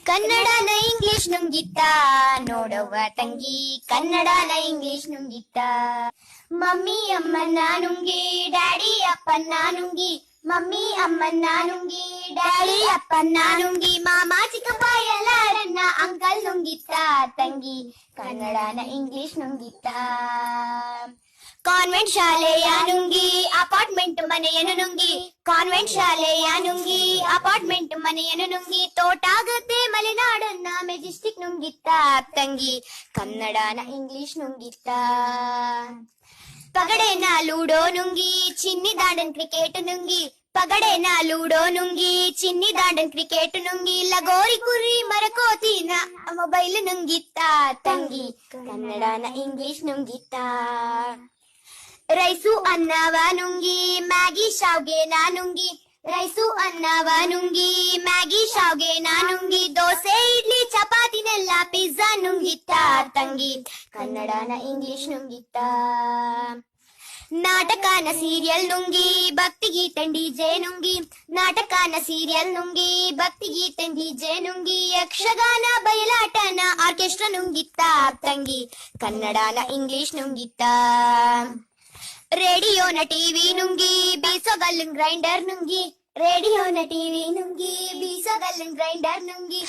ಕನ್ನಡನ ಇಂಗ್ಲಿಷ್ ನುಂಗಿತ್ತ ನೋಡವ್ವ ತಂಗಿ, ಕನ್ನಡನ ಇಂಗ್ಲಿಷ್ ನುಂಗಿತ್ತ. ಮಮ್ಮಿ ಅಮ್ಮನ್ನ ನುಂಗಿ ಡ್ಯಾಡಿ ಅಪ್ಪನ್ನ ನುಂಗಿ, ಮಮ್ಮಿ ಅಮ್ಮನ್ನ ನುಂಗಿ ಡ್ಯಾಡಿ ಅಪ್ಪನ್ನ ನುಂಗಿ, ಮಾಮ ಚಿಕ್ಕಪ್ಪ ಎಲ್ಲರನ್ನ ಅಂಕಲ್ ನುಂಗಿತ್ತ ತಂಗಿ, ಕನ್ನಡನ ಇಂಗ್ಲಿಷ್ ನುಂಗಿತ್ತ. ಕಾನ್ವೆಂಟ್ ಶಾಲೆಯ ನುಂಗಿ ಅಪಾರ್ಟ್ಮೆಂಟ್ ಮನೆಯನ್ನು ನುಂಗಿ, ಕಾನ್ವೆಂಟ್ ಶಾಲೆಯ ನುಂಗಿ ಅಪಾರ್ಟ್ಮೆಂಟ್ ಮನೆಯನ್ನು ನುಂಗಿ, ತೋಟ ಗದ್ದೆ ಮಲೆನಾಡನ್ನ ಮೆಜೆಸ್ಟಿಕ್ ನುಂಗಿತ್ತ ತಂಗಿ, ಕನ್ನಡನ ಇಂಗ್ಲಿಷ್ ನುಂಗಿತ್ತ. ಪಗಡೆನ ಲೂಡೋ ನುಂಗಿ ಚಿನ್ನಿ ದಾಂಡನ್ ಕ್ರಿಕೆಟ್ ನುಂಗಿ, ಪಗಡೆನ ಲೂಡೋ ನುಂಗಿ ಚಿನ್ನಿ ದಾಂಡನ್ ಕ್ರಿಕೆಟ್ ನುಂಗಿ, ಲಗೋರಿ ಕುರಿ ಮರಕೋತಿನ ಮೊಬೈಲ್ ನುಂಗಿತ್ತ ತಂಗಿ, ಕನ್ನಡನ ಇಂಗ್ಲಿಷ್ ನುಂಗಿತ್ತ. ರೈಸು ಅನ್ನವ ನುಂಗಿ ಮ್ಯಾಗಿ ಶಾವ್ಗೆನ ನುಂಗಿ, ರೈಸು ಅನ್ನವ ನುಂಗಿ ಮ್ಯಾಗಿ ಶಾವ್ಗೆನ ನುಂಗಿ, ದೋಸೆ ಇಡ್ಲಿ ಚಪಾತಿನೆಲ್ಲ ಪಿಜ್ಜಾ ನುಂಗಿತ್ತ ತಂಗಿ, ಕನ್ನಡನ ಇಂಗ್ಲಿಷ್ ನುಂಗಿತ್ತ. ನಾಟಕನ ಸೀರಿಯಲ್ ನುಂಗಿ ಭಕ್ತಿ ಗೀತೆ ಡಿಜೆ ನುಂಗಿ, ನಾಟಕನ ಸೀರಿಯಲ್ ನುಂಗಿ ಭಕ್ತಿ ಗೀತೆ ಡಿಜೆ ನುಂಗಿ, ಯಕ್ಷಗಾನ ಬಯಲಾಟನ ಆರ್ಕೆಸ್ಟ್ರಾ ನುಂಗಿತ್ತ ತಂಗಿ, ಕನ್ನಡನ ಇಂಗ್ಲಿಷ್ ನುಂಗಿತ್ತ. ರೇಡಿಯೋನ ಟಿವಿ ನುಂಗಿ ಬೀಸೋಗಲ್ಲಿನ ಗ್ರೈಂಡರ್ ನುಂಗಿ, ರೇಡಿಯೋನ ಟಿವಿ ನುಂಗಿ ಬೀಸೋಗಲ್ಲಿನ ಗ್ರೈಂಡರ್ ನುಂಗಿ,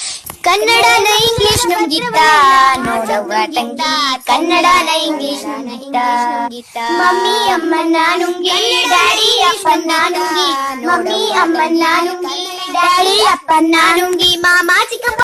ಕನ್ನಡನ ಇಂಗ್ಲಿಷ್ ನುಂಗಿತ್ತ ನೋಡವ್ವ ತಂಗಿ, ಕನ್ನಡನ ಇಂಗ್ಲಿಷ್ ನುಂಗಿತ್ತ. ಮಮ್ಮಿ ಅಮ್ಮನ್ನ ನುಂಗಿ ಡ್ಯಾಡಿ ಅಪ್ಪನ್ನ ನುಂಗಿ, ಮಮ್ಮಿ ಅಮ್ಮನ್ನ ನುಂಗಿ ಡ್ಯಾಡಿ ಅಪ್ಪನ್ನ ನುಂಗಿ, ಮಾಮ ಚಿಕ್ಕಪ್ಪ